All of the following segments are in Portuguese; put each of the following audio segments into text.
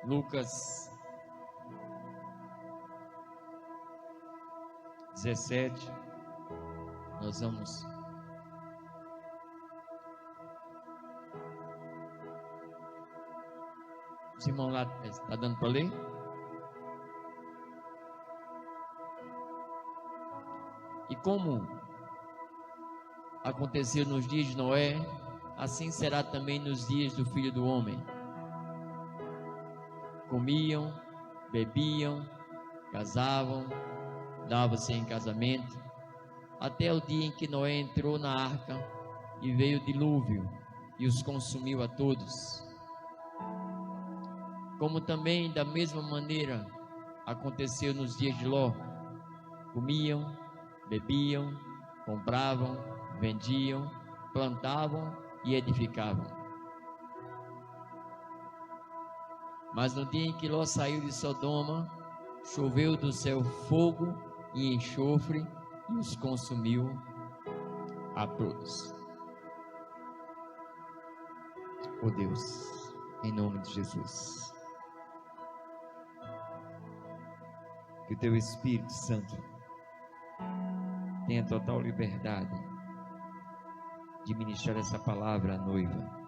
Lucas 17, nós vamos os irmãos lá, está dando para ler? E como aconteceu nos dias de Noé, assim será também nos dias do Filho do Homem. Comiam, bebiam, casavam, davam-se em casamento, até o dia em que Noé entrou na arca e veio o dilúvio e os consumiu a todos. Como também da mesma maneira aconteceu nos dias de Ló. Comiam, bebiam, compravam, vendiam, plantavam e edificavam. Mas no dia em que Ló saiu de Sodoma, choveu do céu fogo e enxofre e os consumiu a todos. Oh Deus, em nome de Jesus, que o Teu Espírito Santo tenha total liberdade de ministrar essa palavra à noiva,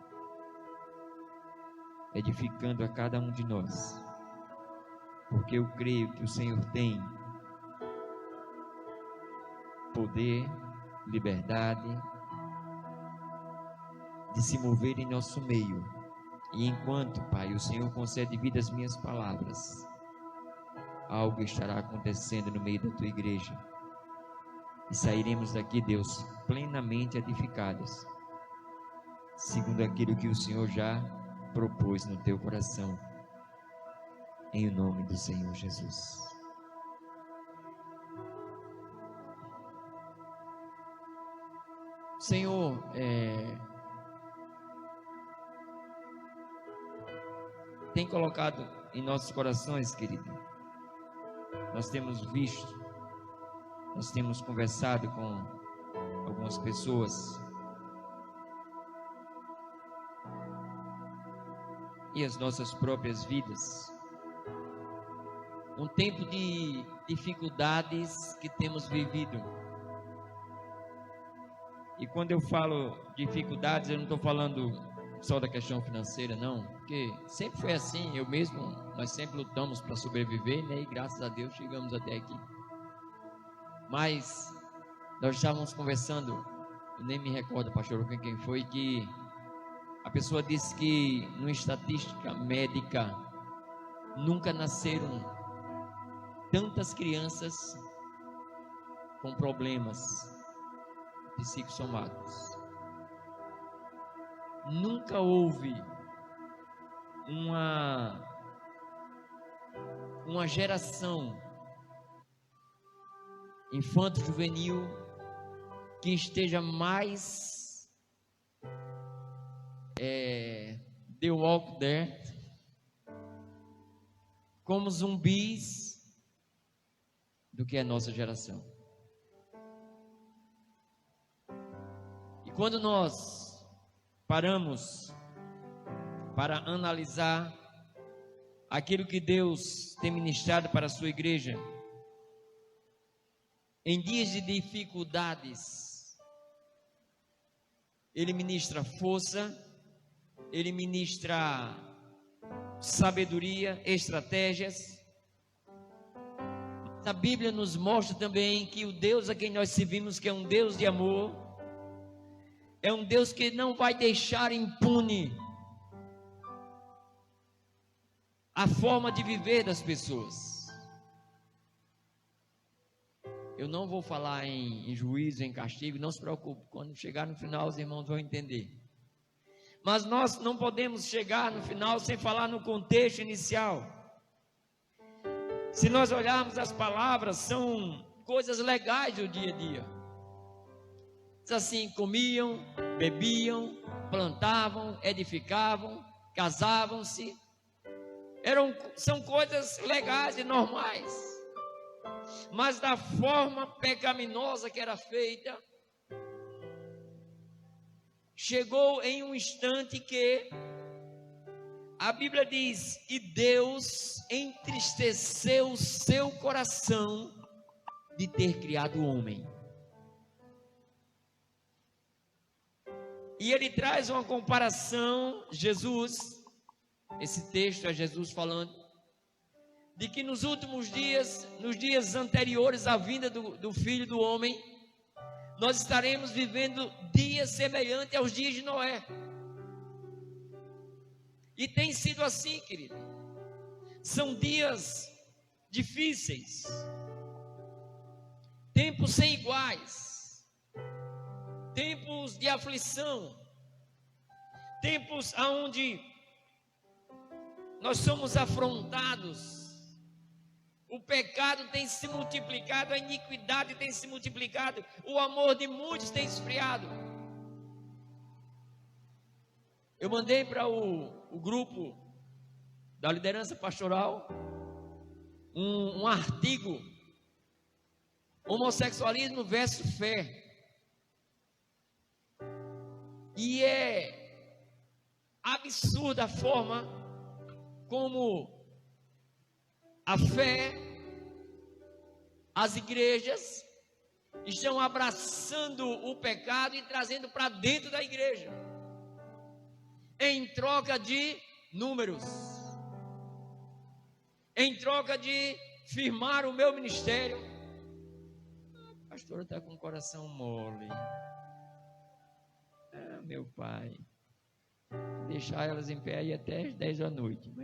edificando a cada um de nós, porque eu creio que o Senhor tem poder, liberdade de se mover em nosso meio. E enquanto, Pai, o Senhor concede vida às minhas palavras, algo estará acontecendo no meio da Tua igreja, e sairemos daqui, Deus, plenamente edificados, segundo aquilo que o Senhor já propôs no Teu coração, em nome do Senhor Jesus. Senhor, tem colocado em nossos corações, querido, nós temos visto, nós temos conversado com algumas pessoas, e as nossas próprias vidas, um tempo de dificuldades que temos vivido. E quando eu falo dificuldades, eu não estou falando só da questão financeira, não, porque sempre foi assim. Eu mesmo, nós sempre lutamos para sobreviver, né? E graças a Deus chegamos até aqui. Mas nós estávamos conversando, eu nem me recordo, pastor, quem foi, que a pessoa disse que numa estatística médica nunca nasceram tantas crianças com problemas psicossomáticos. Nunca houve uma geração infanto-juvenil que esteja mais The Walking Dead, como zumbis, do que a nossa geração. E quando nós paramos para analisar aquilo que Deus tem ministrado para a sua igreja, em dias de dificuldades, Ele ministra força, Ele ministra sabedoria, estratégias. A Bíblia nos mostra também que o Deus a quem nós servimos, que é um Deus de amor, é um Deus que não vai deixar impune a forma de viver das pessoas. Eu não vou falar em juízo, em castigo, não se preocupe, quando chegar no final os irmãos vão entender. Mas nós não podemos chegar no final sem falar no contexto inicial. Se nós olharmos as palavras, são coisas legais do dia a dia. Diz assim: comiam, bebiam, plantavam, edificavam, casavam-se. São coisas legais e normais. Mas da forma pecaminosa que era feita, chegou em um instante que A Bíblia diz: e Deus entristeceu o seu coração de ter criado o homem. E ele traz uma comparação, Jesus, esse texto é Jesus falando, de que nos últimos dias, nos dias anteriores à vinda do Filho do Homem, nós estaremos vivendo dias semelhantes aos dias de Noé. E tem sido assim, querido. São dias difíceis, tempos sem iguais, tempos de aflição, tempos onde nós somos afrontados. O pecado tem se multiplicado, a iniquidade tem se multiplicado, o amor de muitos tem esfriado. Eu mandei para o grupo da liderança pastoral um artigo: homossexualismo versus fé. E é absurda a forma como a fé, as igrejas estão abraçando o pecado e trazendo para dentro da igreja, em troca de números, em troca de firmar o meu ministério. A pastora está com o coração mole. Meu pai, deixar elas em pé aí até as 10 da noite.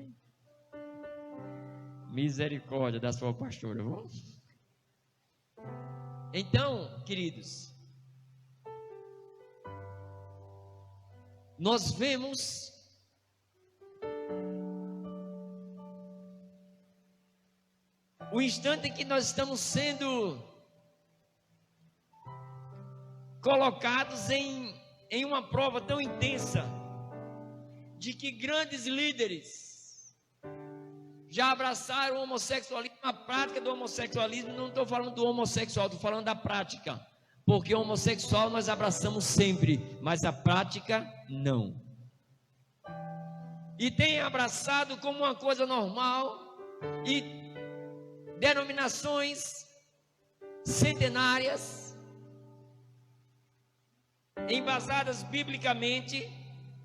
Misericórdia da sua pastora, viu? Então, queridos, nós vemos o instante em que nós estamos sendo colocados em uma prova tão intensa, de que grandes líderes já abraçaram o homossexualismo, a prática do homossexualismo. Não estou falando do homossexual, estou falando da prática, porque o homossexual nós abraçamos sempre, mas a prática não. E tem abraçado como uma coisa normal, e denominações centenárias, embasadas biblicamente,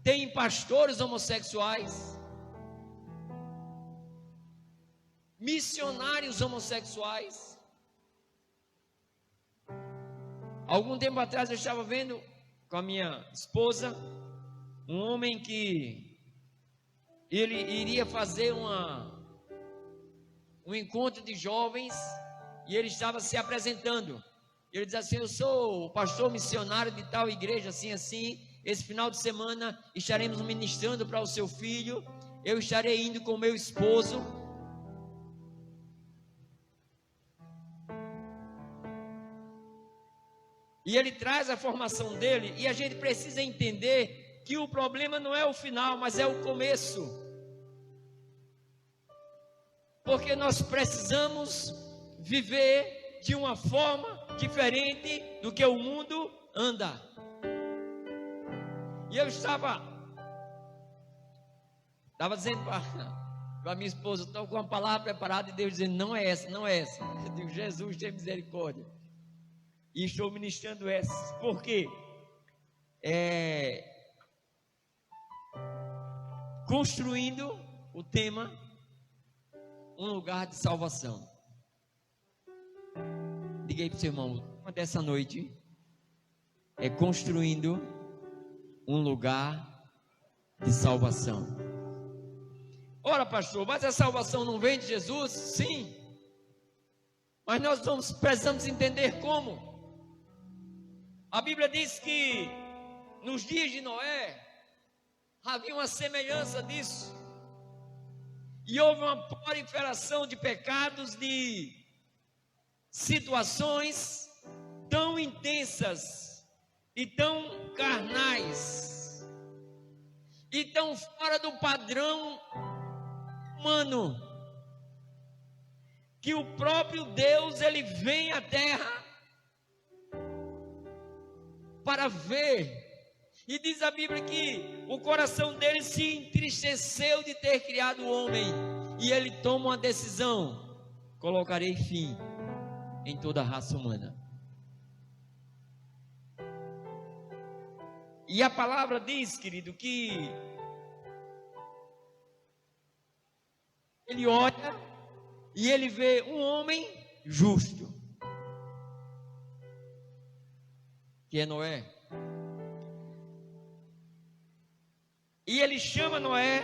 tem pastores homossexuais, missionários homossexuais. Algum tempo atrás eu estava vendo com a minha esposa um homem que ele iria fazer um encontro de jovens, e ele estava se apresentando. Ele diz assim: eu sou o pastor missionário de tal igreja, assim, assim. Esse final de semana estaremos ministrando para o seu filho. Eu estarei indo com o meu esposo. E ele traz a formação dele, e a gente precisa entender que o problema não é o final, mas é o começo. Porque nós precisamos viver de uma forma diferente do que o mundo anda. E eu estava dizendo para a minha esposa: estou com uma palavra preparada, e Deus dizendo: não é essa, não é essa. Eu digo: Jesus, tem misericórdia. E estou ministrando essa, porque construindo o tema um lugar de salvação. Diga aí para o seu irmão: o tema dessa noite é construindo um lugar de salvação. Ora, pastor, mas a salvação não vem de Jesus? Sim, mas nós precisamos entender como. A Bíblia diz que nos dias de Noé havia uma semelhança disso, e houve uma proliferação de pecados, de situações tão intensas e tão carnais e tão fora do padrão humano, que o próprio Deus, ele vem à terra para ver E diz a Bíblia que o coração dele se entristeceu de ter criado o homem. E ele toma uma decisão: colocarei fim em toda a raça humana. E a palavra diz, querido, que ele olha e ele vê um homem justo, que é Noé. E ele chama Noé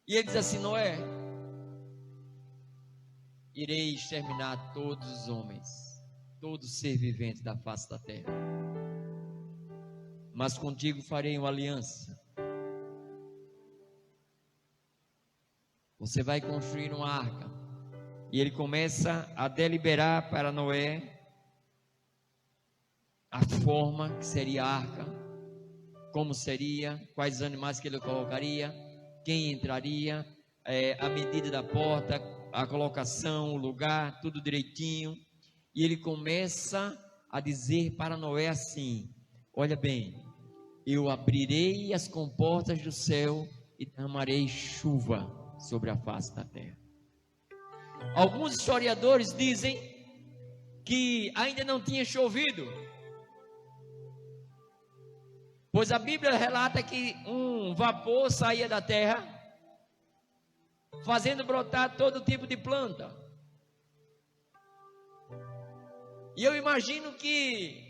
e ele diz assim: Noé, irei exterminar todos os homens, todo ser vivente da face da terra, mas contigo farei uma aliança. Você vai construir uma arca. E ele começa a deliberar para Noé a forma que seria a arca, como seria, quais animais que ele colocaria, quem entraria, a medida da porta, a colocação, o lugar, tudo direitinho. E ele começa a dizer para Noé assim: olha bem, eu abrirei as comportas do céu e derramarei chuva sobre a face da terra. Alguns historiadores dizem que ainda não tinha chovido, pois a Bíblia relata que um vapor saía da terra, fazendo brotar todo tipo de planta. E eu imagino que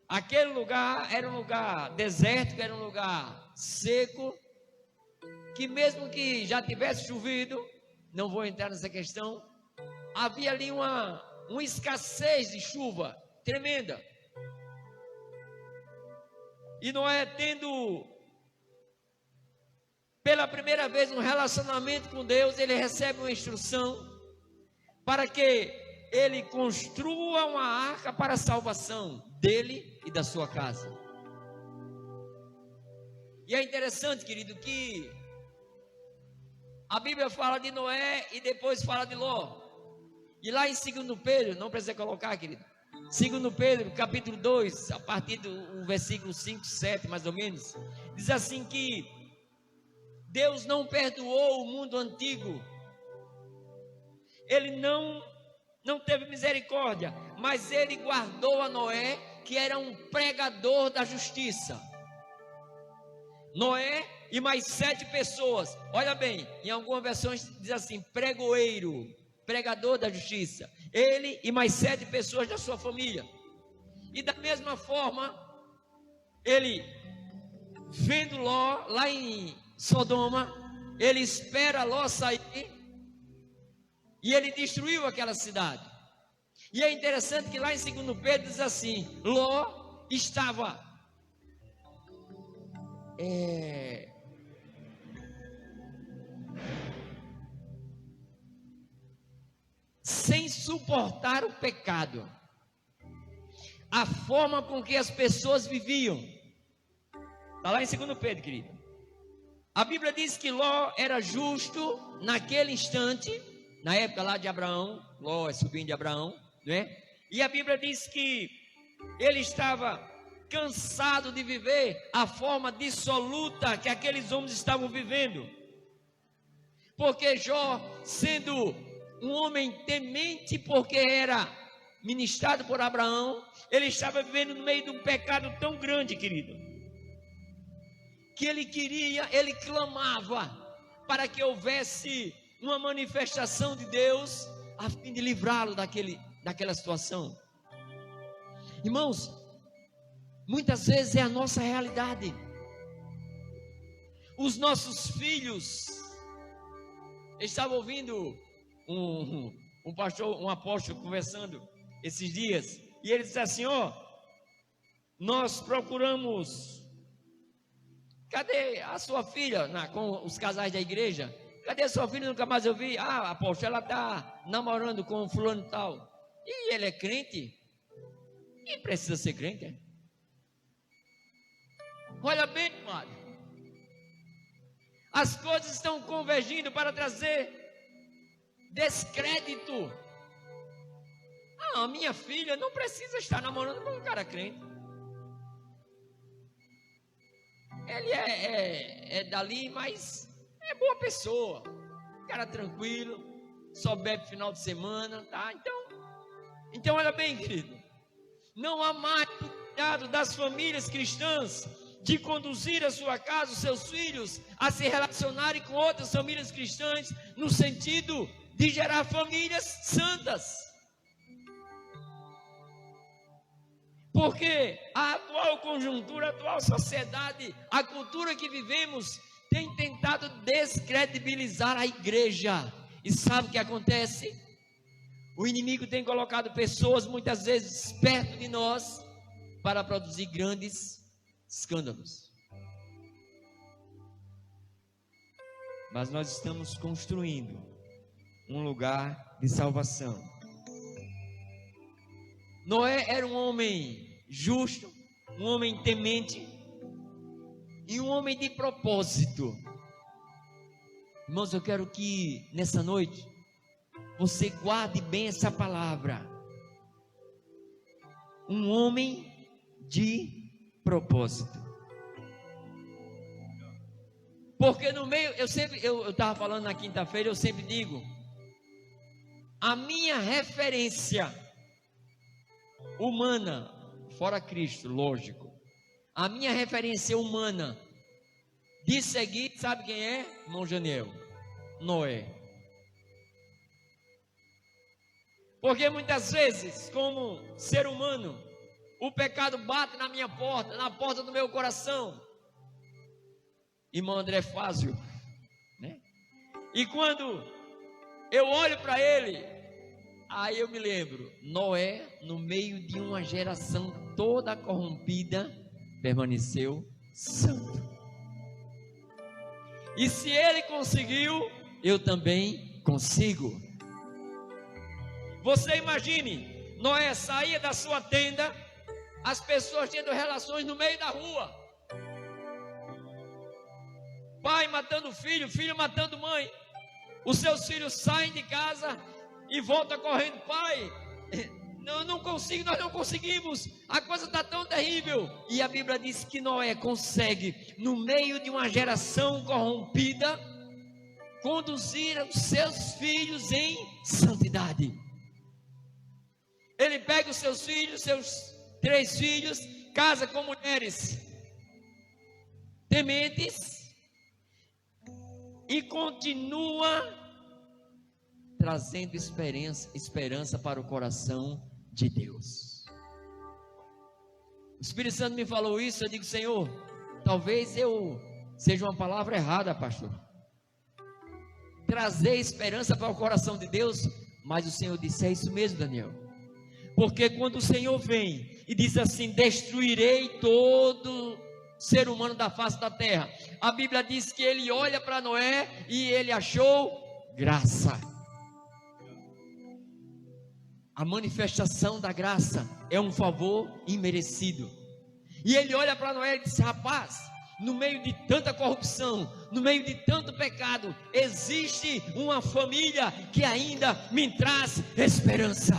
aquele lugar era um lugar desértico, era um lugar seco, que mesmo que já tivesse chovido, não vou entrar nessa questão, havia ali uma escassez de chuva tremenda. E Noé, tendo pela primeira vez um relacionamento com Deus, ele recebe uma instrução para que ele construa uma arca para a salvação dele e da sua casa. E é interessante, querido, que a Bíblia fala de Noé e depois fala de Ló. E lá em 2 Pedro, não precisa colocar, querido, 2 Pedro, capítulo 2, a partir do versículo 5, 7, mais ou menos, diz assim que Deus não perdoou o mundo antigo. Ele não teve misericórdia, mas ele guardou a Noé, que era um pregador da justiça. Noé e mais 7 pessoas. Olha bem, em algumas versões diz assim: pregoeiro, pregador da justiça. Ele e mais 7 pessoas da sua família. E da mesma forma, ele, vendo Ló lá em Sodoma, ele espera Ló sair e ele destruiu aquela cidade. E é interessante que lá em 2 Pedro diz assim: Ló estava sem suportar o pecado, a forma com que as pessoas viviam. Está lá em 2 Pedro, querido. A Bíblia diz que Ló era justo naquele instante, na época lá de Abraão. Ló é sobrinho de Abraão, né? E a Bíblia diz que ele estava cansado de viver a forma dissoluta que aqueles homens estavam vivendo, porque Jó, sendo um homem temente, porque era ministrado por Abraão, ele estava vivendo no meio de um pecado tão grande, querido, que ele clamava para que houvesse uma manifestação de Deus, a fim de livrá-lo daquela situação. Irmãos, muitas vezes é a nossa realidade. Os nossos filhos, eu estava ouvindo um pastor, um apóstolo conversando esses dias, e ele disse assim: nós procuramos, cadê a sua filha, com os casais da igreja? Cadê a sua filha? Nunca mais eu vi. Apóstolo, ela está namorando com um fulano tal. E ele é crente? E precisa ser crente, é? Olha bem, amado, as coisas estão convergindo para trazer descrédito. A minha filha não precisa estar namorando com um cara crente. ele é dali, mas é boa pessoa, cara tranquilo, só bebe final de semana, tá? Então olha bem, querido, não há mais cuidado das famílias cristãs de conduzir a sua casa, os seus filhos, a se relacionarem com outras famílias cristãs, no sentido de gerar famílias santas. Porque a atual conjuntura, a atual sociedade, a cultura que vivemos, tem tentado descredibilizar a igreja. E sabe o que acontece? O inimigo tem colocado pessoas, muitas vezes, perto de nós, para produzir grandes escândalos. Mas nós estamos construindo um lugar de salvação. Noé era um homem justo, um homem temente e um homem de propósito. Irmãos, eu quero que nessa noite você guarde bem essa palavra. Um homem de propósito. Porque no meio, eu estava falando na quinta-feira, eu sempre digo, a minha referência humana, fora Cristo, lógico, a minha referência humana de seguir, sabe quem é? Irmão Janiel, Noé. Porque muitas vezes, como ser humano, o pecado bate na minha porta, na porta do meu coração. Irmão André Fázio, né? E quando eu olho para ele, aí eu me lembro, Noé, no meio de uma geração toda corrompida, permaneceu santo. E se ele conseguiu, eu também consigo. Você imagine, Noé saía da sua tenda, as pessoas tendo relações no meio da rua, pai matando filho, filho matando mãe, os seus filhos saem de casa e voltam correndo, pai, não consigo, nós não conseguimos, a coisa está tão terrível. E a Bíblia diz que Noé consegue, no meio de uma geração corrompida, conduzir os seus filhos em santidade. Ele pega os seus filhos, seus 3 filhos, casa com mulheres tementes e continua trazendo esperança para o coração de Deus. O Espírito Santo me falou isso, eu digo, Senhor, talvez eu seja uma palavra errada, pastor. Trazer esperança para o coração de Deus, mas o Senhor disse, é isso mesmo, Daniel. Porque quando o Senhor vem e diz assim, destruirei todo ser humano da face da terra, a Bíblia diz que ele olha para Noé e ele achou graça. A manifestação da graça é um favor imerecido. E ele olha para Noé e diz, rapaz, no meio de tanta corrupção, no meio de tanto pecado, existe uma família que ainda me traz esperança.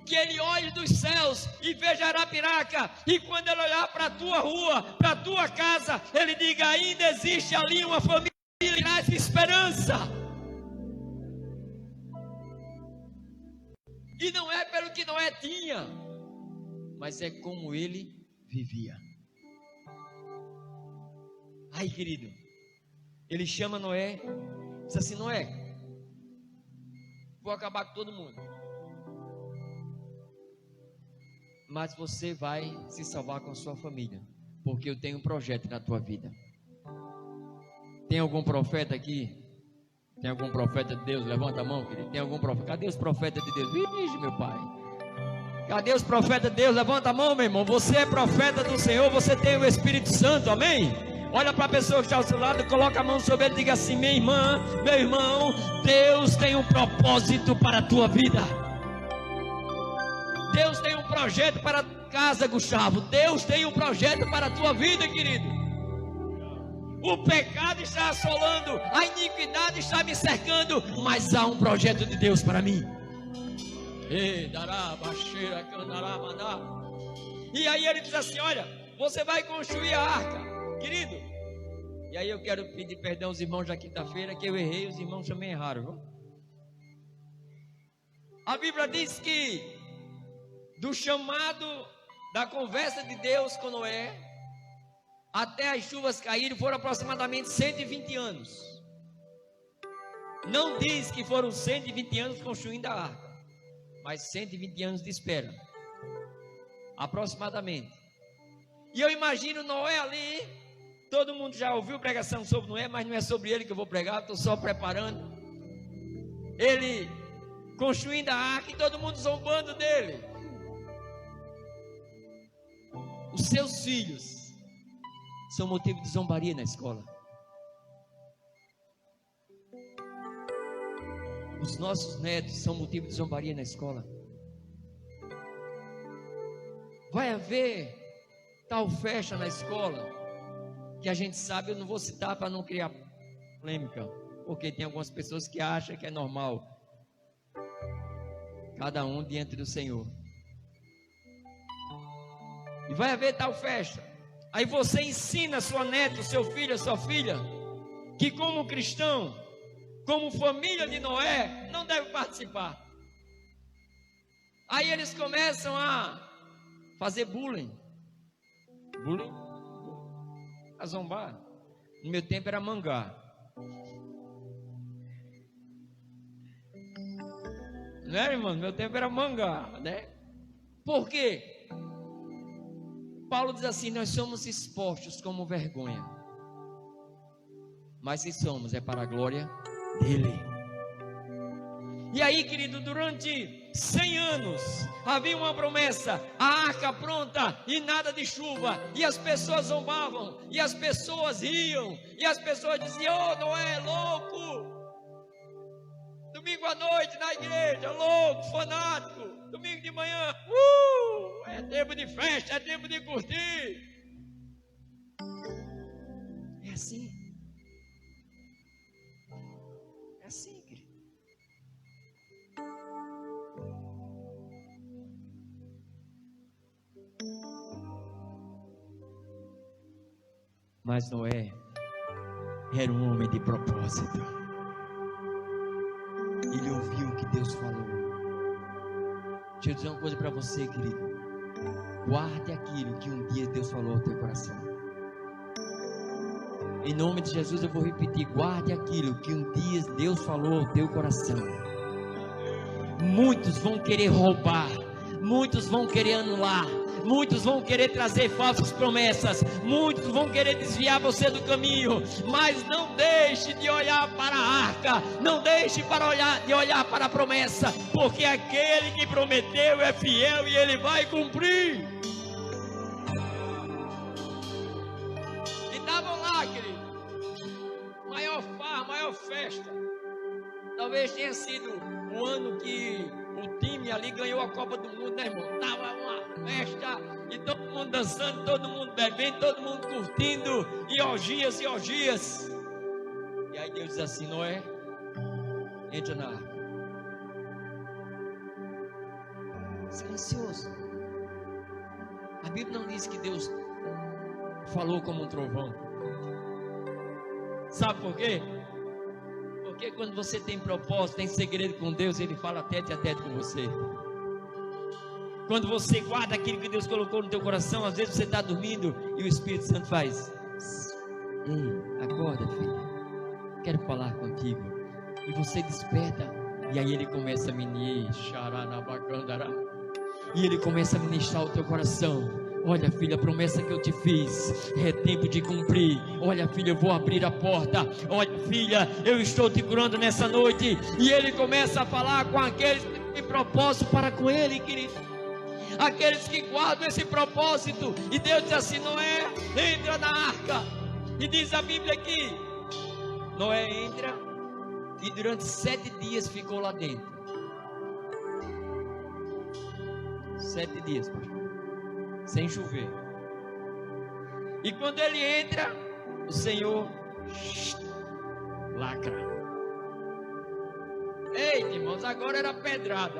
Que ele olhe dos céus e veja Arapiraca, e quando ele olhar para a tua rua, para a tua casa, ele diga, ainda existe ali uma família que traz esperança. E não é pelo que Noé tinha, mas é como ele vivia. Ai, querido, ele chama Noé, diz assim, Noé, vou acabar com todo mundo, mas você vai se salvar com a sua família, porque eu tenho um projeto na tua vida. Tem algum profeta aqui? Tem algum profeta de Deus? Levanta a mão, querido. Tem algum profeta? Cadê os profetas de Deus? Vixe, meu pai. Cadê os profetas de Deus? Levanta a mão, meu irmão. Você é profeta do Senhor, você tem o Espírito Santo, amém? Olha para a pessoa que está ao seu lado, coloca a mão sobre ele e diga assim, minha irmã, meu irmão, Deus tem um propósito para a tua vida. Deus tem um projeto para a tua casa, Gustavo. Deus tem um projeto para a tua vida, querido. O pecado está assolando, a iniquidade está me cercando, mas há um projeto de Deus para mim. E aí ele diz assim: olha, você vai construir a arca, querido. E aí eu quero pedir perdão aos irmãos da quinta-feira, que eu errei, os irmãos também erraram, viu? A Bíblia diz que do chamado, da conversa de Deus com Noé, até as chuvas caírem, foram aproximadamente 120 anos. Não diz que foram 120 anos construindo a arca, mas 120 anos de espera, aproximadamente. E eu imagino Noé ali. Todo mundo já ouviu pregação sobre Noé, mas não é sobre ele que eu vou pregar, estou só preparando. Ele construindo a arca e todo mundo zombando dele. Os seus filhos são motivo de zombaria na escola. Os nossos netos são motivo de zombaria na escola. Vai haver tal festa na escola que a gente sabe, eu não vou citar para não criar polêmica, porque tem algumas pessoas que acham que é normal. Cada um diante do Senhor. E vai haver tal festa. Aí você ensina sua neta, seu filho, sua filha, que como cristão, como família de Noé, não deve participar. Aí eles começam a fazer bullying. Bullying? A zombar. No meu tempo era mangá. Não era, irmão? No meu tempo era mangá, né? Por quê? Paulo diz assim: nós somos expostos como vergonha. Mas se somos, é para a glória dele. E aí, querido, durante 100 anos havia uma promessa, a arca pronta e nada de chuva, e as pessoas zombavam, e as pessoas riam, e as pessoas diziam: oh, Noé é louco, domingo à noite na igreja, louco, fanático, domingo de manhã, é tempo de festa, é tempo de curtir. É assim. É assim, querido. Mas Noé era um homem de propósito. Ele ouviu o que Deus falou. Deixa eu dizer uma coisa para você, querido. Guarde aquilo que um dia Deus falou ao teu coração. Em nome de Jesus eu vou repetir: guarde aquilo que um dia Deus falou ao teu coração. Muitos vão querer roubar, muitos vão querer anular, muitos vão querer trazer falsas promessas, muitos vão querer desviar você do caminho, mas não deixe de olhar para a arca, não deixe de olhar para a promessa, porque aquele que prometeu é fiel e ele vai cumprir. E estavam lá, querido, maior farra, maior festa. Talvez tenha sido o ano que o time ali ganhou a Copa do Mundo, né, irmão? Tava uma festa, e todo mundo dançando, todo mundo bebendo, todo mundo curtindo, e orgias, e orgias. E aí Deus diz assim: Noé, entra na arca. Silencioso. A Bíblia não diz que Deus falou como um trovão. Sabe por quê? Porque quando você tem propósito, tem segredo com Deus, Ele fala tete a tete com você. Quando você guarda aquilo que Deus colocou no teu coração, às vezes você está dormindo e o Espírito Santo faz: ei, acorda, filha, quero falar contigo. E você desperta, e aí Ele começa a ministrar, e Ele começa a ministrar o teu coração. Olha, filha, a promessa que eu te fiz é tempo de cumprir. Olha, filha, eu vou abrir a porta. Olha, filha, eu estou te curando nessa noite. E Ele começa a falar com aqueles que têm propósito para com Ele, querido. Aqueles que guardam esse propósito. E Deus diz assim: Noé, entra na arca. E diz a Bíblia que Noé entra e durante 7 dias ficou lá dentro. 7 dias, pastor, sem chover. E quando ele entra, o Senhor lacra. Eita, irmãos, agora era pedrada.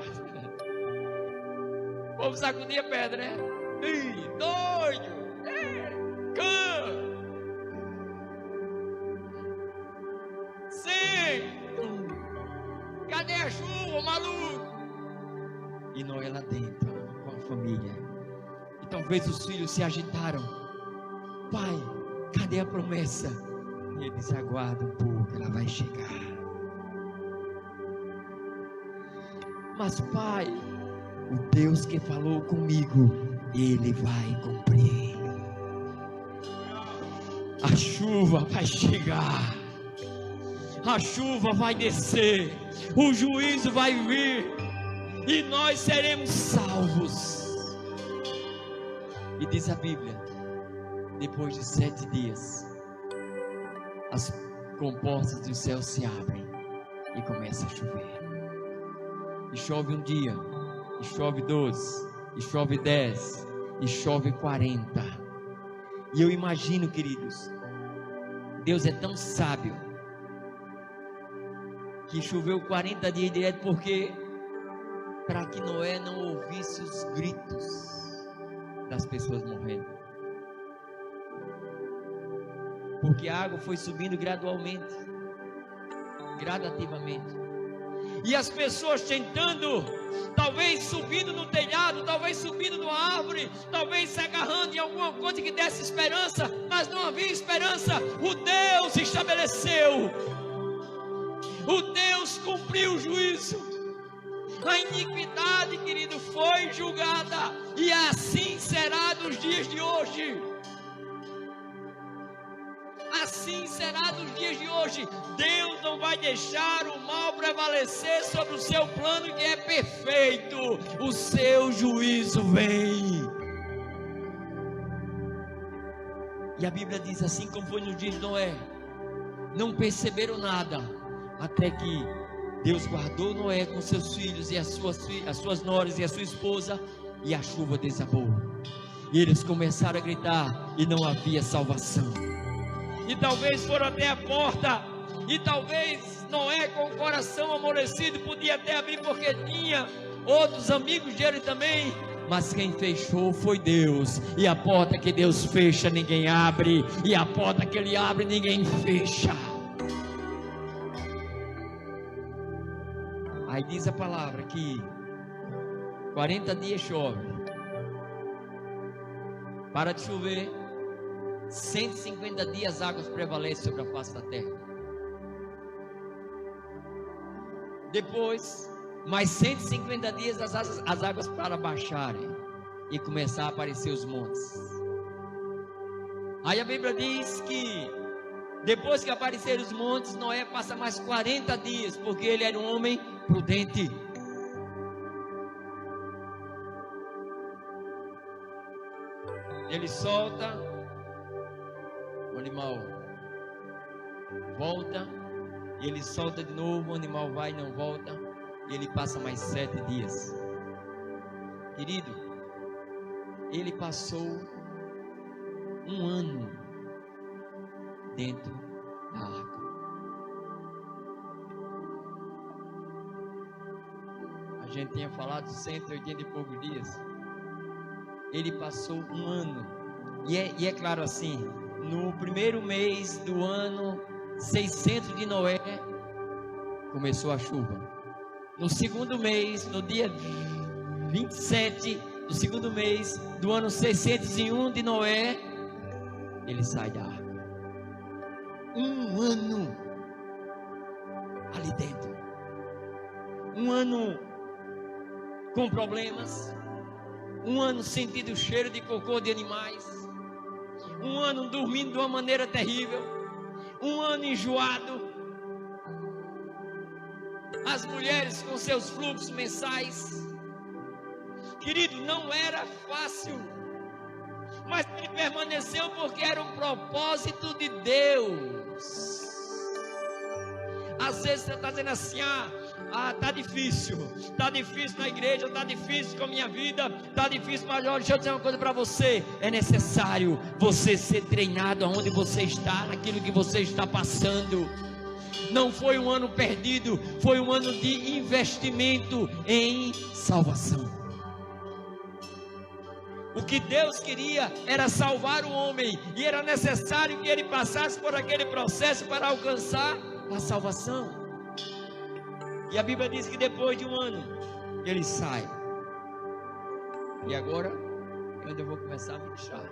O povo sacudia pedra, né? Ih, doido! Cã! Sim! Cadê a chuva, maluco? E Noé lá dentro, com a família. E talvez os filhos se agitaram. Pai, cadê a promessa? E ele disse: aguarda um pouco, ela vai chegar. Mas pai, o Deus que falou comigo, Ele vai cumprir. A chuva vai chegar, a chuva vai descer, o juízo vai vir, e nós seremos salvos. E diz a Bíblia, depois de 7 dias, as comportas do céu se abrem, e começa a chover. E chove um dia, e chove 12, e chove 10, e chove 40. E eu imagino, queridos, Deus é tão sábio, que choveu 40 dias direto, porque para que Noé não ouvisse os gritos das pessoas morrendo. Porque a água foi subindo gradualmente, gradativamente. E as pessoas tentando, talvez subindo no telhado, talvez subindo numa árvore, talvez se agarrando em alguma coisa que desse esperança, mas não havia esperança. O Deus estabeleceu, o Deus cumpriu o juízo. A iniquidade, querido, foi julgada, e assim será nos dias de hoje. Assim será nos dias de hoje. Deus não vai deixar o mal prevalecer sobre o seu plano, que é perfeito. O seu juízo vem. E a Bíblia diz, assim como foi nos dias de Noé, não perceberam nada, até que Deus guardou Noé com seus filhos e as suas noras e a sua esposa, e a chuva desabou. E eles começaram a gritar, e não havia salvação. E talvez foram até a porta, e talvez Noé, com o coração amolecido, podia até abrir, porque tinha outros amigos dele também. Mas quem fechou foi Deus. E a porta que Deus fecha, ninguém abre. E a porta que Ele abre, ninguém fecha. Aí diz a palavra que 40 dias chove, para de chover, 150 dias as águas prevalecem sobre a face da terra. Depois, mais 150 dias as águas para baixarem e começar a aparecer os montes. Aí a Bíblia diz que depois que apareceram os montes, Noé passa mais 40 dias, porque ele era um homem prudente. Ele solta o animal, volta, e ele solta de novo, o animal vai e não volta, e ele passa mais 7 dias. Querido, ele passou 1 ano dentro da arca. A gente tinha falado 180 e poucos dias. Ele passou 1 ano. E é claro assim, no primeiro mês do ano 600 de Noé, começou a chuva. No segundo mês, no dia 27 do segundo mês do ano 601 de Noé, ele sai da arca. 1 ano ali dentro. 1 ano com problemas. 1 ano sentindo o cheiro de cocô de animais. 1 ano dormindo de uma maneira terrível. 1 ano enjoado. As mulheres com seus fluxos mensais. Querido, não era fácil, mas ele permaneceu porque era um propósito de Deus. Às vezes você está dizendo assim: está difícil na igreja, está difícil com a minha vida, está difícil, mas olha, deixa eu dizer uma coisa para você: é necessário você ser treinado aonde você está, naquilo que você está passando. Não foi um ano perdido, foi um ano de investimento em salvação. O que Deus queria era salvar o homem, e era necessário que ele passasse por aquele processo para alcançar a salvação. E a Bíblia diz que depois de um ano ele sai. E agora é onde eu vou começar a ministrar.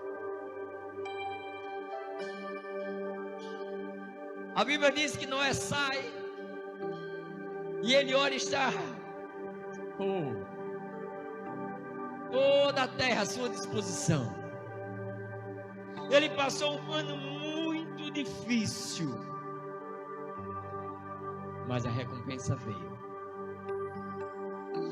A Bíblia diz que Noé sai e ele olha e está toda a terra à sua disposição. Ele passou um ano muito difícil, mas a recompensa veio.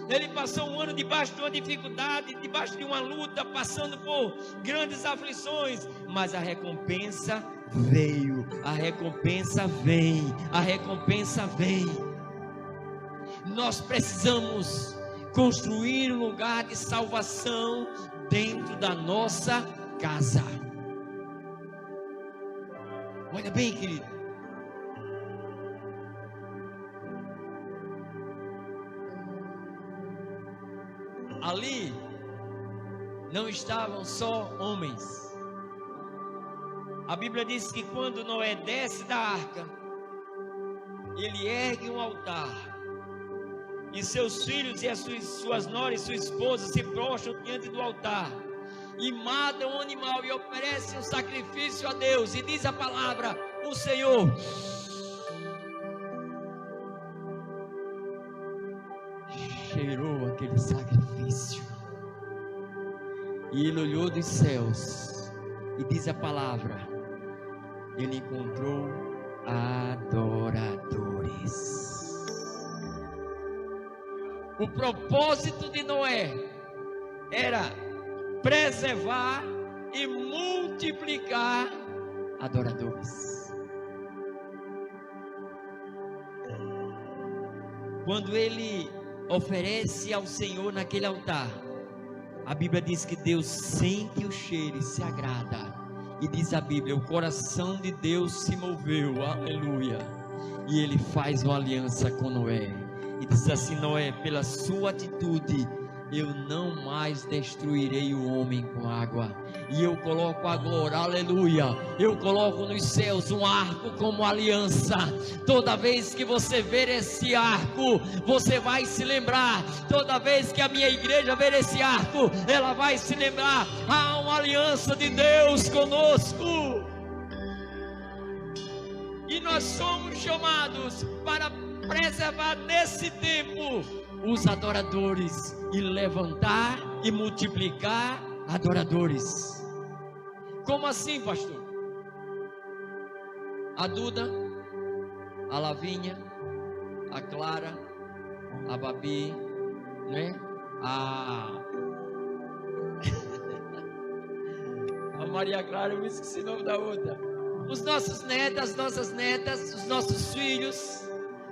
Ele passou um ano debaixo de uma dificuldade, debaixo de uma luta, passando por grandes aflições, mas a recompensa veio. A recompensa vem. A recompensa vem. Nós precisamos construir um lugar de salvação dentro da nossa casa. Olha bem, querido. Ali não estavam só homens. A Bíblia diz que quando Noé desce da arca, ele ergue um altar, e seus filhos e as suas noras e sua esposa se prostram diante do altar, e matam um animal e oferecem um sacrifício a Deus. E diz a palavra: o Senhor cheirou aquele sacrifício, e ele olhou dos céus, e diz a palavra: ele encontrou adoradores. O propósito de Noé era preservar e multiplicar adoradores. Quando ele oferece ao Senhor naquele altar, a Bíblia diz que Deus sente o cheiro e se agrada. E diz a Bíblia: o coração de Deus se moveu, aleluia, e ele faz uma aliança com Noé, e diz assim: Noé, pela sua atitude, eu não mais destruirei o homem com água, e eu coloco agora, aleluia, eu coloco nos céus um arco como aliança. Toda vez que você ver esse arco, você vai se lembrar. Toda vez que a minha igreja ver esse arco, ela vai se lembrar: há uma aliança de Deus conosco, e nós somos chamados para preservar nesse tempo os adoradores, e levantar e multiplicar adoradores. Como assim, pastor? A Duda, a Lavinha, a Clara, a Babi, né? A Maria Clara, eu me esqueci o nome da outra. Os nossos netos, as nossas netas, os nossos filhos,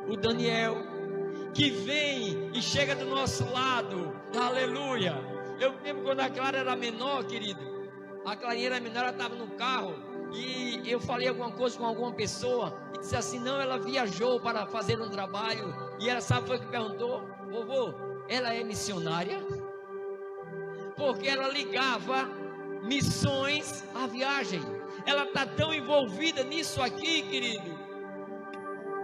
o Daniel, que vem e chega do nosso lado, aleluia. Eu lembro quando a Clara era menor, querido, a Clarinha era menor, ela estava no carro, e eu falei alguma coisa com alguma pessoa, e disse assim: não, ela viajou para fazer um trabalho, e ela sabe foi que perguntou: vovô, ela é missionária? Porque ela ligava missões à viagem. Ela está tão envolvida nisso aqui, querido.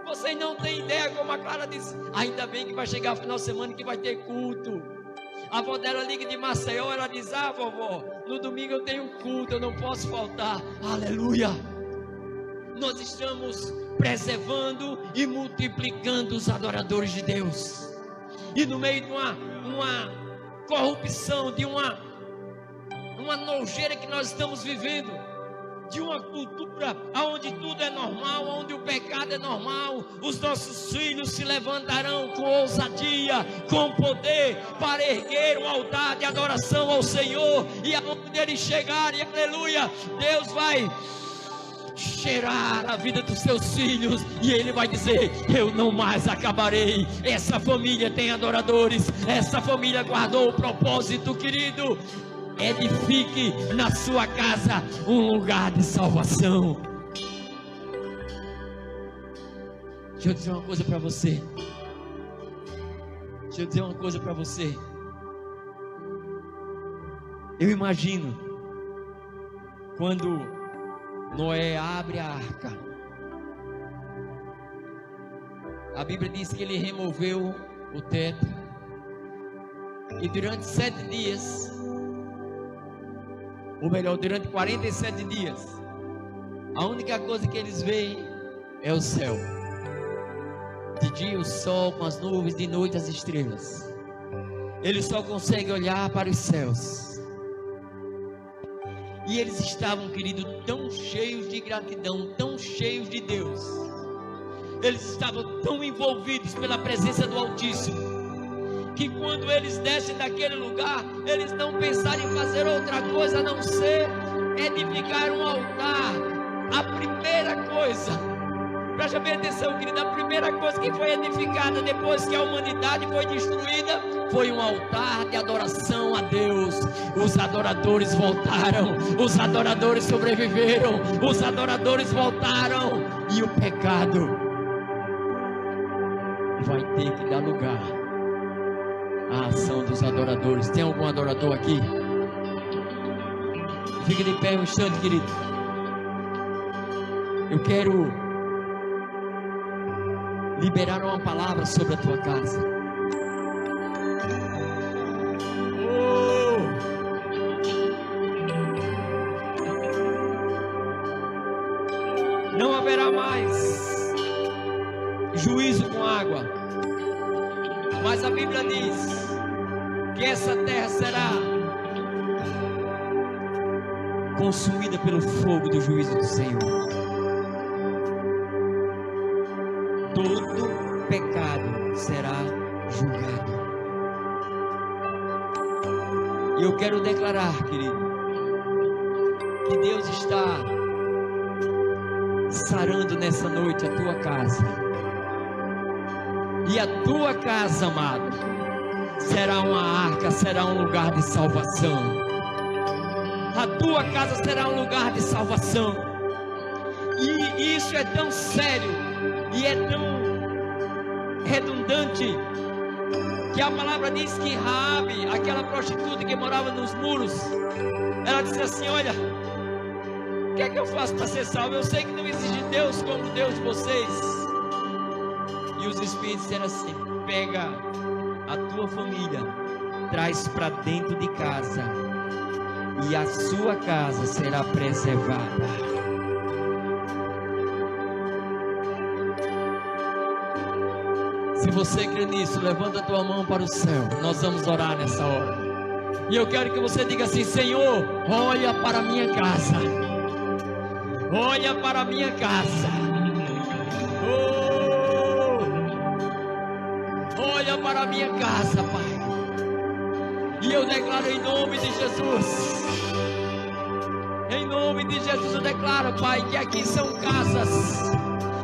Vocês não têm ideia como a Clara disse: ainda bem que vai chegar o final de semana que vai ter culto. A avó dela liga de Maceió, ela diz: ah, vovó, no domingo eu tenho culto, eu não posso faltar. Aleluia. Nós estamos preservando e multiplicando os adoradores de Deus. E no meio de uma corrupção, de uma nojeira que nós estamos vivendo, de uma cultura onde tudo é normal, onde o pecado é normal, os nossos filhos se levantarão com ousadia, com poder, para erguer um altar de adoração ao Senhor, e aonde eles chegarem, aleluia, Deus vai cheirar a vida dos seus filhos, e Ele vai dizer: eu não mais acabarei. Essa família tem adoradores, essa família guardou o propósito, querido. Edifique na sua casa um lugar de salvação. Deixa eu dizer uma coisa para você. Eu imagino quando Noé abre a arca, a Bíblia diz que ele removeu o teto, e durante 7 dias, ou melhor, durante 47 dias, a única coisa que eles veem é o céu. De dia o sol com as nuvens, de noite as estrelas. Eles só conseguem olhar para os céus. E eles estavam, querido, tão cheios de gratidão, tão cheios de Deus. Eles estavam tão envolvidos pela presença do Altíssimo, que quando eles descem daquele lugar, eles não pensaram em fazer outra coisa a não ser edificar um altar. A primeira coisa, preste bem atenção, querido, a primeira coisa que foi edificada depois que a humanidade foi destruída, foi um altar de adoração a Deus. Os adoradores voltaram, os adoradores sobreviveram, os adoradores voltaram, e o pecado vai ter que dar lugar à ação dos adoradores. Tem algum adorador aqui? Fique de pé um instante, querido. Eu quero liberar uma palavra sobre a tua casa. Não haverá mais juízo com água, mas a Bíblia diz que essa terra será consumida pelo fogo do juízo do Senhor. Todo pecado será julgado. E eu quero declarar, querido, que Deus está sarando nessa noite a tua casa. E a tua casa, amado, será uma arca, será um lugar de salvação. A tua casa será um lugar de salvação. E isso é tão sério e é tão redundante, que a palavra diz que Raabe, aquela prostituta que morava nos muros, ela disse assim: olha, o que é que eu faço para ser salvo? Eu sei que não existe Deus como o Deus de vocês. E os espíritos disseram assim: pega a tua família, traz para dentro de casa, e a sua casa será preservada. Se você crê nisso, levanta a tua mão para o céu. Nós vamos orar nessa hora. E eu quero que você diga assim: Senhor, olha para a minha casa. Olha para a minha casa. Olha para a minha casa, Pai. E eu declaro em nome de Jesus. Em nome de Jesus eu declaro, Pai, que aqui são casas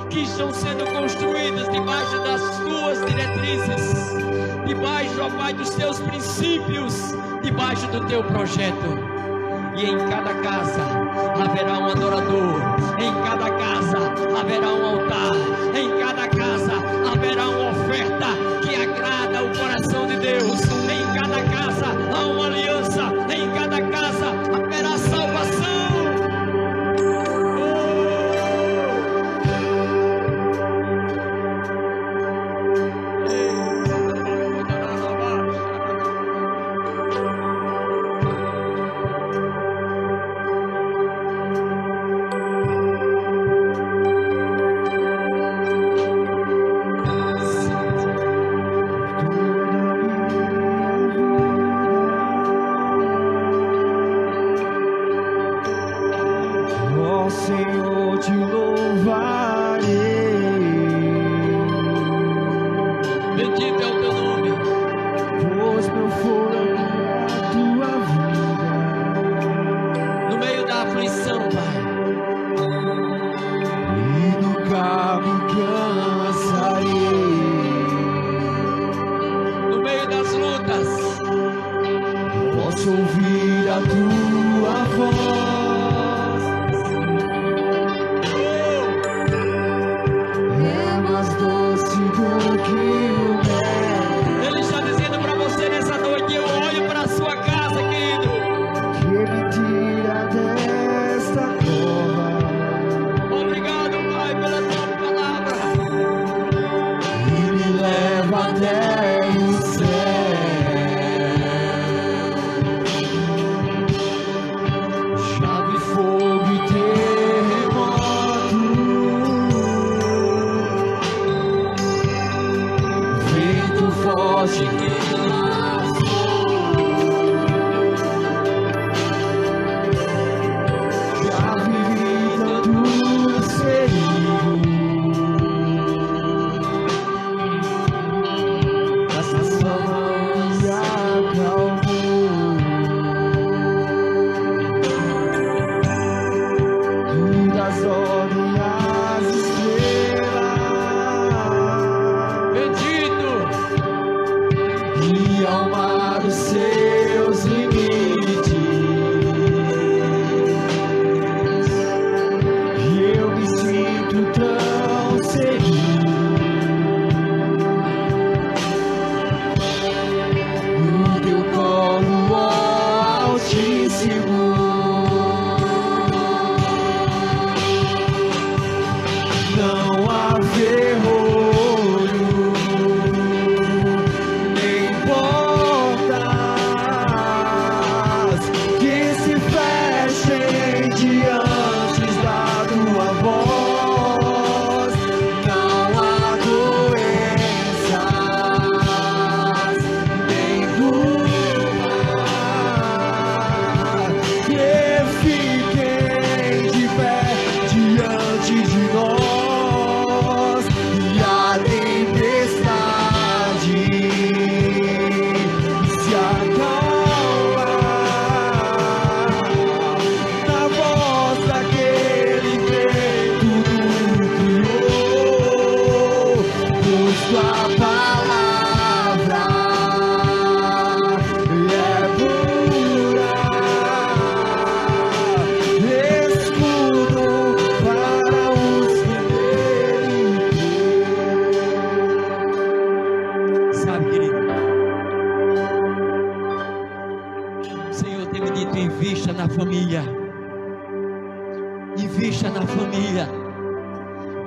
que estão sendo construídas debaixo das tuas diretrizes, debaixo, ó Pai, dos teus princípios, debaixo do teu projeto. E em cada casa haverá um adorador, em cada casa haverá um altar, em cada casa haverá uma oferta que agrada o coração de Deus. Em cada casa há uma aliança, em cada casa haverá salvação. a tua voz.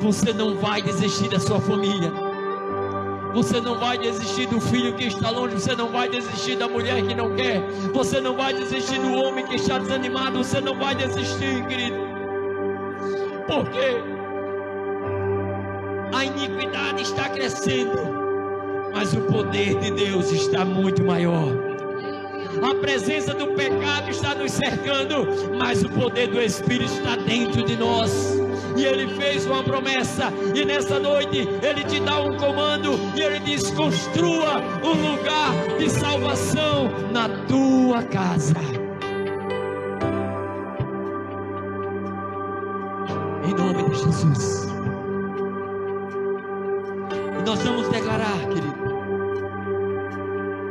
Você não vai desistir da sua família. Você não vai desistir do filho que está longe. Você não vai desistir da mulher que não quer. Você não vai desistir do homem que está desanimado. Você não vai desistir, querido. Porque a iniquidade está crescendo, mas o poder de Deus está muito maior. A presença do pecado está nos cercando, mas o poder do Espírito está dentro de nós. E Ele fez uma promessa, e nessa noite Ele te dá um comando, e Ele diz: construa um lugar de salvação na tua casa. Em nome de Jesus. E nós vamos declarar, querido.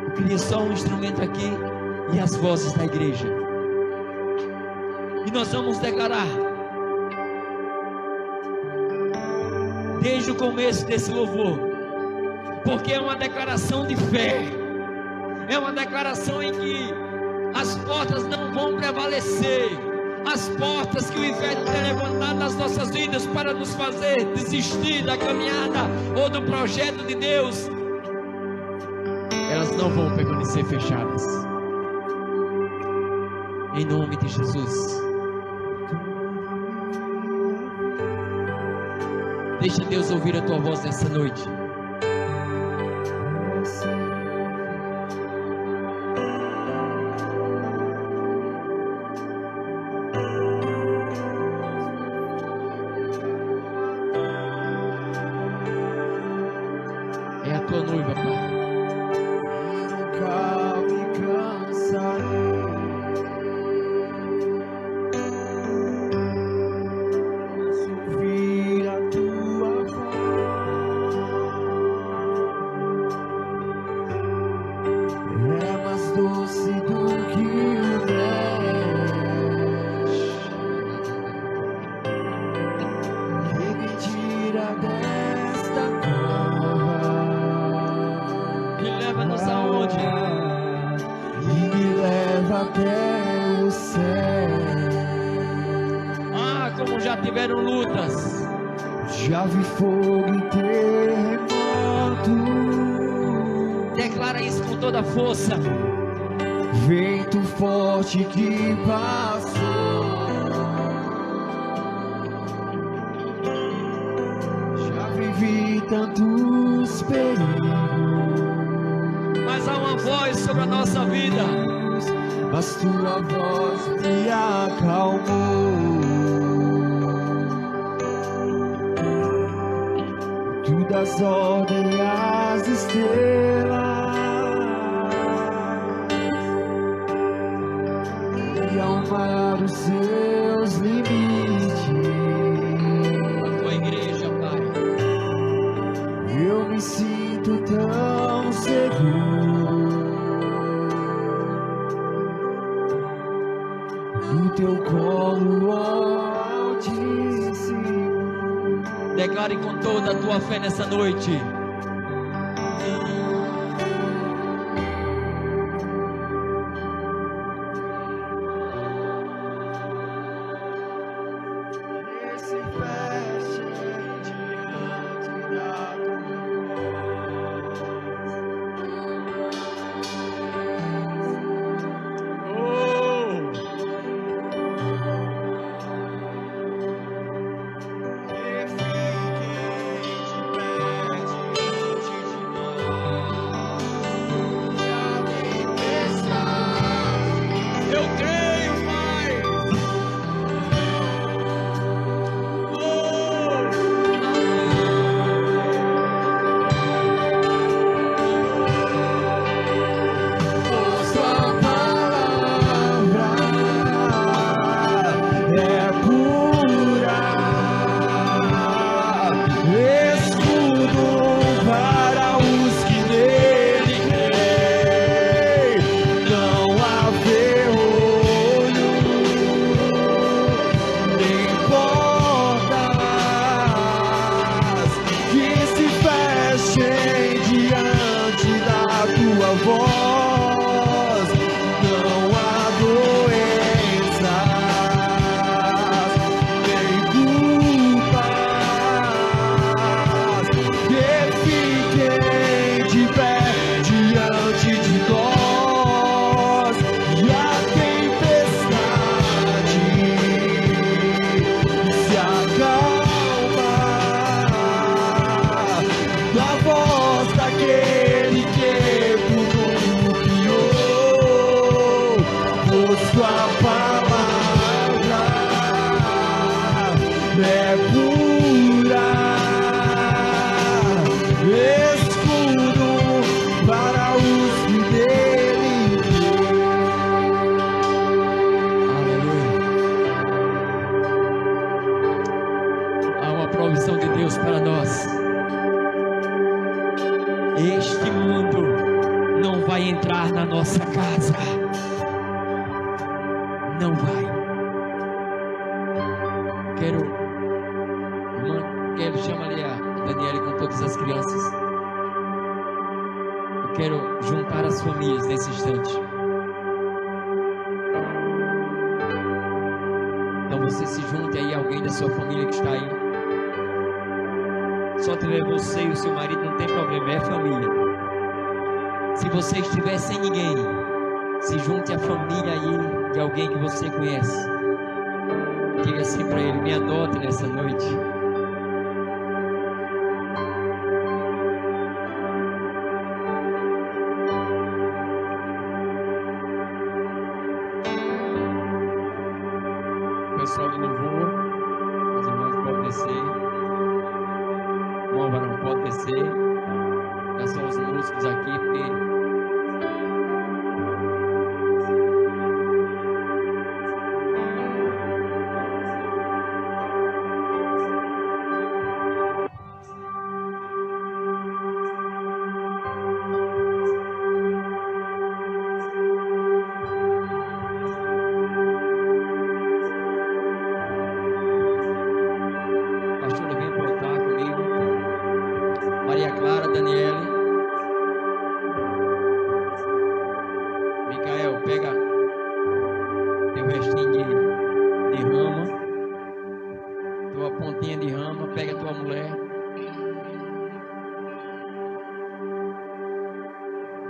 Eu queria só um instrumento aqui e as vozes da igreja. E nós vamos declarar, desde o começo desse louvor, porque é uma declaração de fé, é uma declaração em que as portas não vão prevalecer, as portas que o inferno tem levantado nas nossas vidas para nos fazer desistir da caminhada ou do projeto de Deus, elas não vão permanecer fechadas. Em nome de Jesus. Deixa Deus ouvir a tua voz nessa noite. É a tua noiva, Pai. Nunca me cansarei de ouvir a tua voz. É mais doce do que o mel que me tira desta cova. Leva-nos aonde? E me leva até o céu. Ah, como já tiveram lutas. Já vi fogo e terremoto, Declara isso com toda a força. vento forte que passou. Já vivi tantos perigos, Mas há uma voz sobre a nossa vida. mas tua voz me acalmou. Tu das ordem às estrelas e ao mar os seus limites. A tua igreja, Pai. Eu me sinto tão seguro no teu colo, ó Altíssimo. Declare com toda a tua fé nessa noite. Esse feche diante da tua que fiquem de pé diante pura, escudo para os que dele Aleluia. Há uma provisão de Deus para nós. Este mundo não vai entrar na nossa casa. Não vai. Quero chamar ali a Daniela com todas as crianças. Eu quero juntar as famílias nesse instante. Então você se junte aí, alguém da sua família que está aí. Só tiver você e o seu marido, não tem problema, é família. Se você estiver sem ninguém, se junte à família aí de alguém que você conhece. Diga assim para ele: me adote nessa noite. O pessoal do louvor, os irmãos podem descer. O irmão varão pode descer. Já são os músicos aqui, porque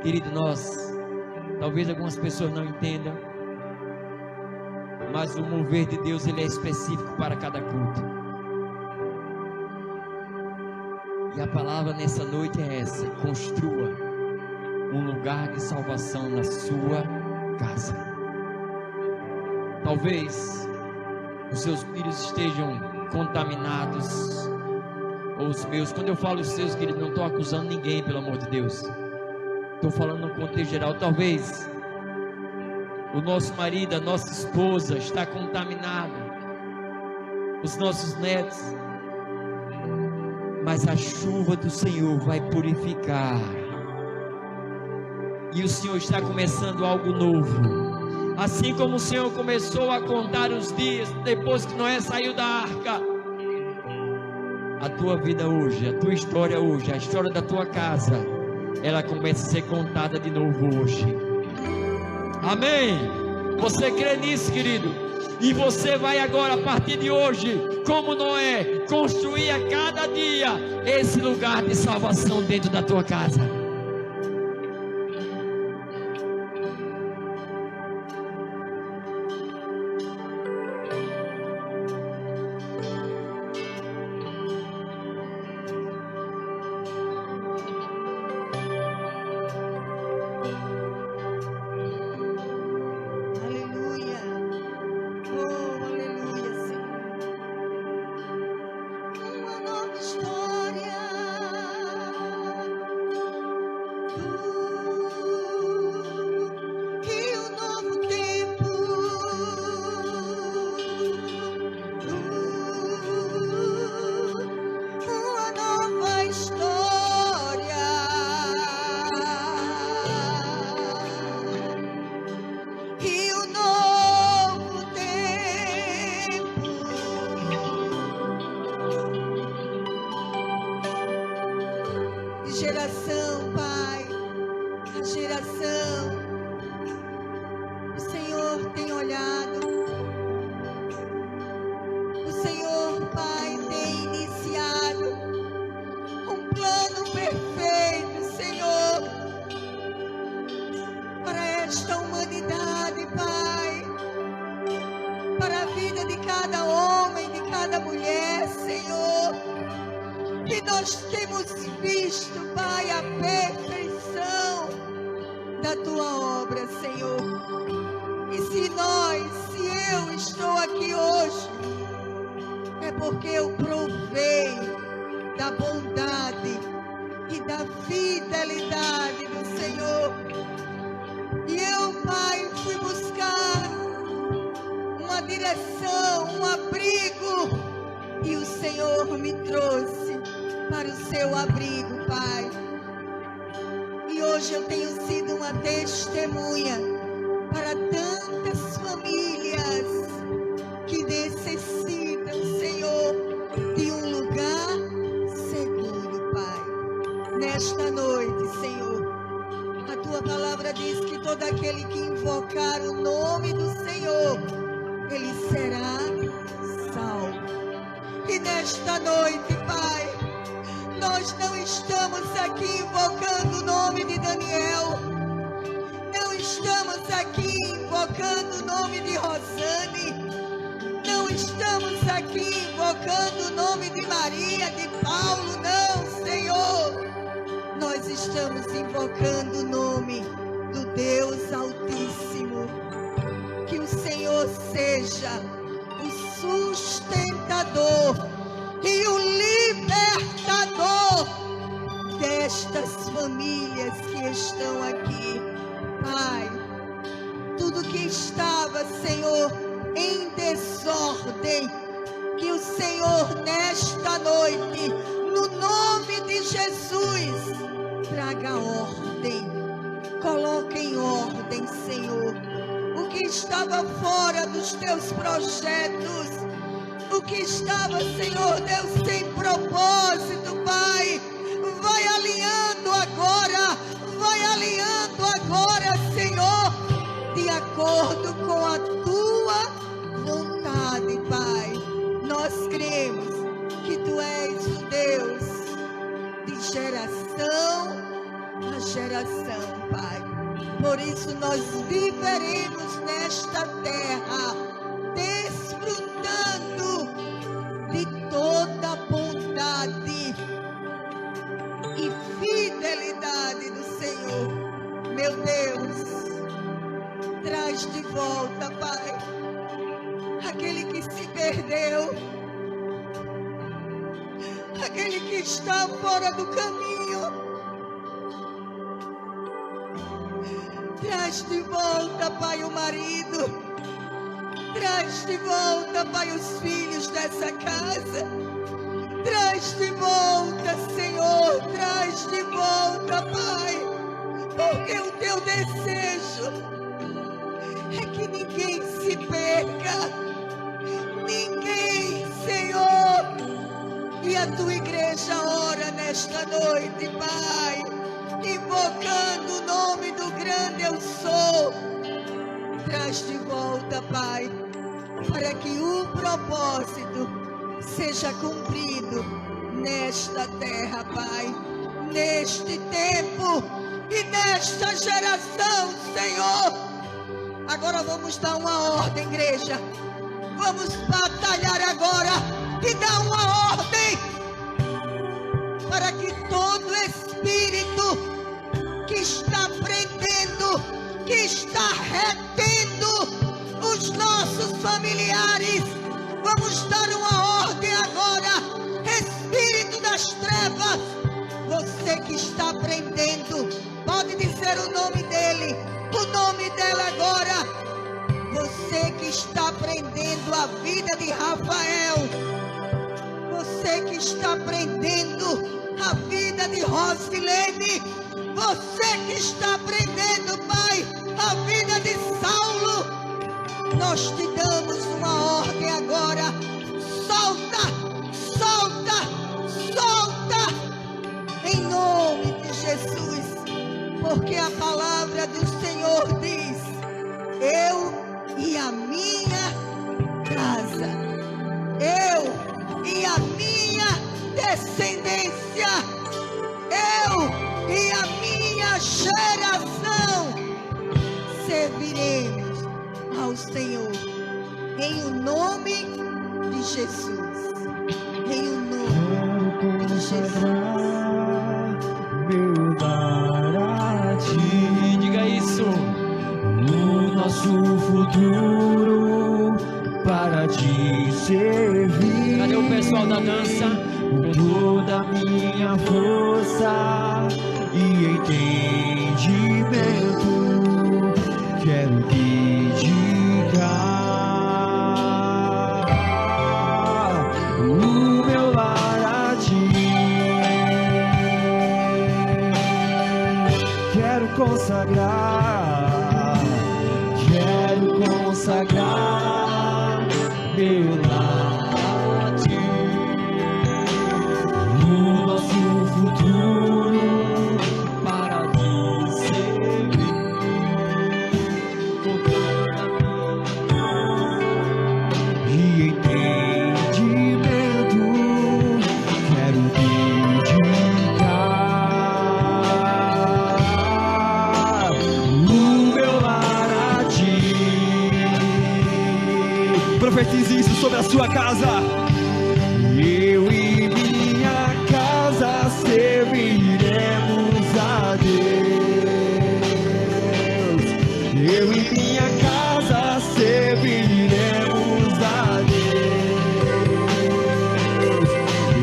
querido, talvez algumas pessoas não entendam, mas o mover de Deus, ele é específico para cada culto. E a palavra nessa noite é essa: construa um lugar de salvação na sua casa. Talvez os seus filhos estejam contaminados, ou os meus. Quando eu falo os seus, querido, não estou acusando ninguém, pelo amor de Deus. Estou falando no contexto geral. Talvez o nosso marido, a nossa esposa está contaminado, os nossos netos, mas a chuva do Senhor vai purificar, e o Senhor está começando algo novo. Assim como o Senhor começou a contar os dias depois que Noé saiu da arca, a tua vida hoje, a tua história hoje, a história da tua casa, ela começa a ser contada de novo hoje. Amém? Você crê nisso, querido? E você vai agora, a partir de hoje, como Noé, construir a cada dia esse lugar de salvação dentro da tua casa. Geração, Pai, geração, o Senhor tem olhado, o Senhor, Pai, tem iniciado um plano perfeito, Senhor, para esta humanidade, Pai, para a vida de cada homem, de cada mulher, Senhor, que nós temos visto, Pai, a perfeição da tua obra, Senhor. E se eu estou aqui hoje, é porque eu provei da bondade e da fidelidade do Senhor. E eu, Pai, fui buscar uma direção, um abrigo, e o Senhor me trouxe para o seu abrigo, Pai. E hoje eu tenho sido uma testemunha para tantas famílias que necessitam, Senhor, de um lugar seguro, Pai. Nesta noite, Senhor, a tua palavra diz que todo aquele que invocar o nome do Senhor, ele será salvo. E nesta noite, Pai, nós não estamos aqui invocando o nome de Daniel, não estamos aqui invocando o nome de Rosane, não estamos aqui invocando o nome de Maria, de Paulo, não, Senhor. Nós estamos invocando o nome do Deus Altíssimo. Que o Senhor seja o sustentador e o libertador destas famílias que estão aqui, Pai. Tudo que estava, Senhor, em desordem, que o Senhor nesta noite, no nome de Jesus, traga ordem. Coloque em ordem, Senhor, o que estava fora dos teus projetos, o que estava, Senhor Deus, sem propósito, Pai. Vai alinhando agora, Senhor, de acordo com a tua vontade, Pai. Nós cremos que tu és o Deus de geração a geração, Pai. Por isso nós viveremos nesta terra, desfrutando de toda a bondade e fidelidade do Senhor. Meu Deus, traz de volta, Pai, aquele que se perdeu, aquele que está fora do caminho. Traz de volta, Pai, o marido. Traz de volta, Pai, os filhos dessa casa. Traz de volta, Senhor. Traz de volta, Pai. Porque o teu desejo é que ninguém se perca. Ninguém, Senhor. E a tua igreja ora nesta noite, Pai, invocando o nome do grande eu sou. Traz de volta, Pai, para que o propósito seja cumprido nesta terra, Pai, neste tempo e nesta geração, Senhor. Agora vamos dar uma ordem, igreja. Vamos batalhar agora e dar uma ordem para que todo espírito que está prendendo, que está retendo os nossos familiares, vamos dar uma ordem agora. Espírito das trevas, você que está prendendo, pode dizer o nome dele, o nome dela agora. Você que está prendendo a vida de Rafael, você que está prendendo a vida de Rosilene, você que está prendendo, Pai, a vida de Saulo, nós te damos uma ordem agora. Solta, solta, solta, em nome de Jesus, porque a palavra do Senhor diz: eu e a minha casa, eu e a minha descendência, eu e a minha geração serviremos ao Senhor, em o nome de Jesus, em o nome de Jesus. Meu dar a ti, Diga isso. o nosso futuro para te servir. Cadê o pessoal da dança? Com toda a minha força e entendimento, quero dedicar o meu lar a ti. Quero consagrar meu lar a ti. O nosso futuro para te servir. Com toda a minha e entendimento, quero dedicar o meu lar a ti. Profetize isso sobre a sua casa. Eu e minha casa serviremos a Deus. Eu e minha casa serviremos a Deus.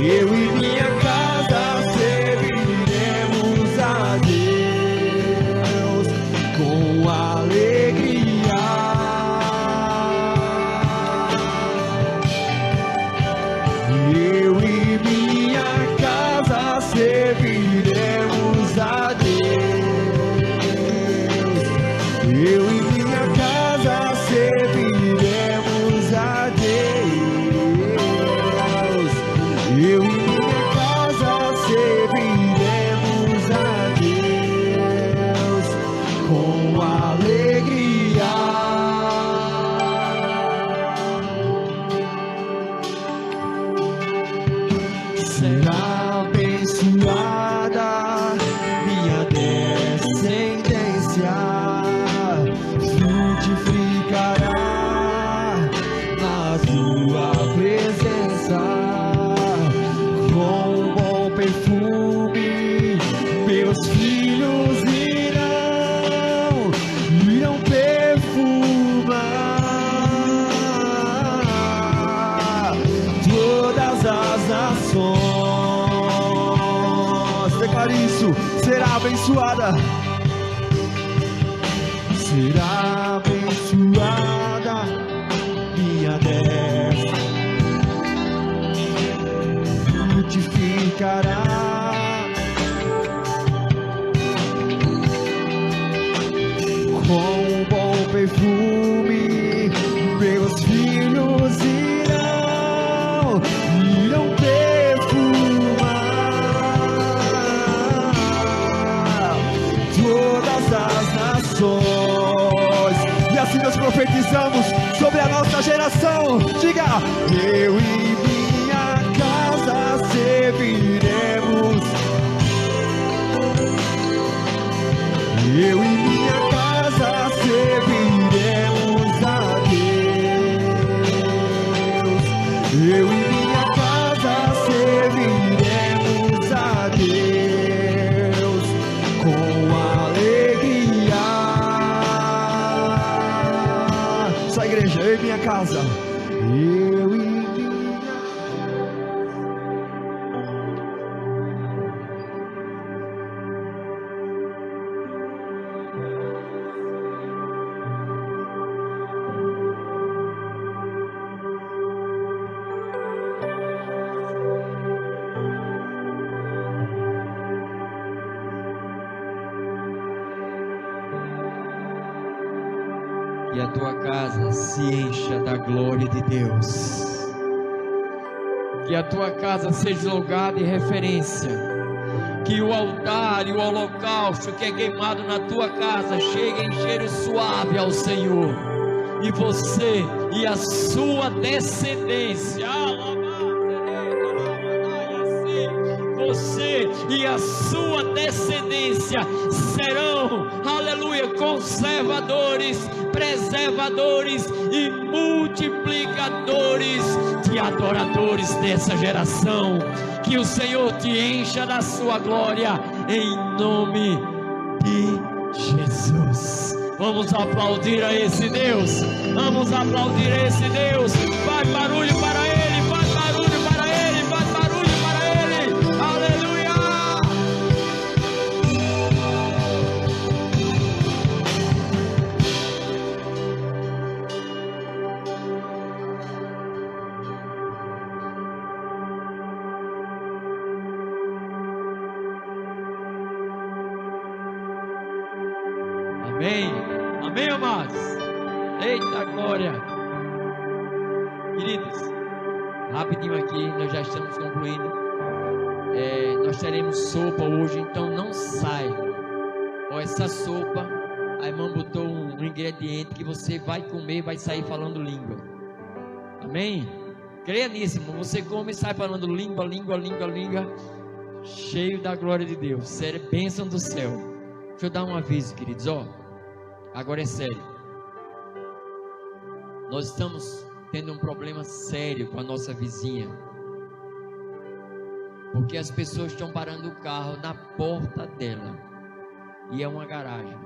Eu e minha casa serviremos a Deus com alegria. Eu e minha casa serviremos a Deus. Eu e minha casa serviremos a Deus. Eu e minha casa serviremos a Deus com alegria. Será abençoada minha descendência, frutificará na tua presença. Com bom perfume meus filhos irão perfumar todas as nações. Declare isso. Será abençoada. Será abençoada minha destra, frutificará com bom perfume meus filhos irão perfumar todas as nações. E assim nós profetizamos sobre a nossa geração. Diga: eu e minha casa serviremos. Eu e minha casa serviremos a Deus. Eu e minha casa serviremos a Deus com alegria. Só a igreja, eu e minha casa. Eu e minha que a tua casa se encha da glória de Deus, que a tua casa seja lugar de referência, que o altar e o holocausto que é queimado na tua casa chegue em cheiro suave ao Senhor, e você e a sua descendência, você e a sua descendência serão, aleluia, conservadores, preservadores e multiplicadores de adoradores dessa geração. Que o Senhor te encha da sua glória em nome de Jesus. Vamos aplaudir a esse Deus. Vamos aplaudir a esse Deus. Faz barulho para Ele, faz barulho para Ele, faz barulho para Ele. Aleluia! Amém. Amém, amados. Eita glória. Queridos, rapidinho aqui, nós já estamos concluindo. Nós teremos sopa hoje, então não sai. Ó, essa sopa, a irmã botou um ingrediente que você vai comer, vai sair falando língua. Amém? Creia nisso, irmão. Você come e sai falando língua, cheio da glória de Deus. Sério, bênção do céu. Deixa eu dar um aviso, queridos, ó. Agora é sério. Nós estamos tendo um problema sério com a nossa vizinha. Porque as pessoas estão parando o carro na porta dela. E é uma garagem.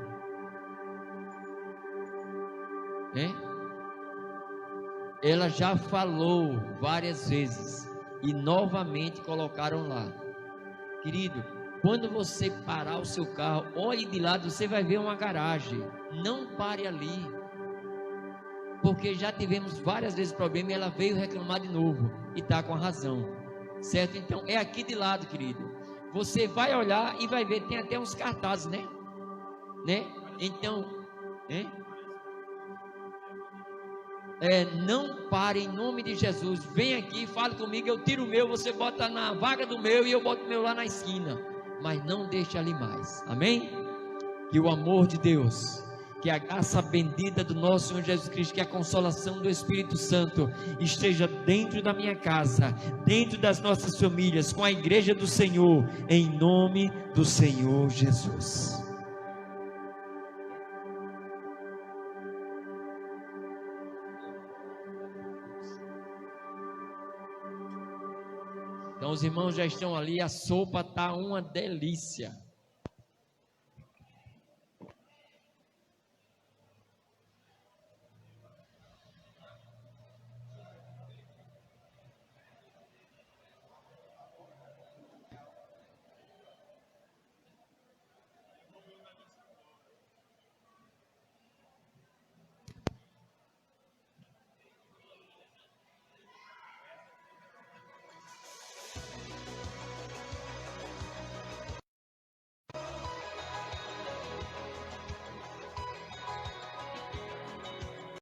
Ela já falou várias vezes. E novamente colocaram lá. Querido, quando você parar o seu carro, olhe de lado, você vai ver uma garagem. Não pare ali. Porque já tivemos várias vezes problema e ela veio reclamar de novo. E está com a razão. Certo? Então, é aqui de lado, querido. Você vai olhar e vai ver, tem até uns cartazes, né? Então, não pare em nome de Jesus. Vem aqui, fale comigo, eu tiro o meu, você bota na vaga do meu e eu boto o meu lá na esquina. Mas não deixe ali mais. Amém? Que o amor de Deus, que a graça bendita do nosso Senhor Jesus Cristo, que a consolação do Espírito Santo esteja dentro da minha casa, dentro das nossas famílias, com a igreja do Senhor, em nome do Senhor Jesus. Então os irmãos já estão ali, a sopa está uma delícia.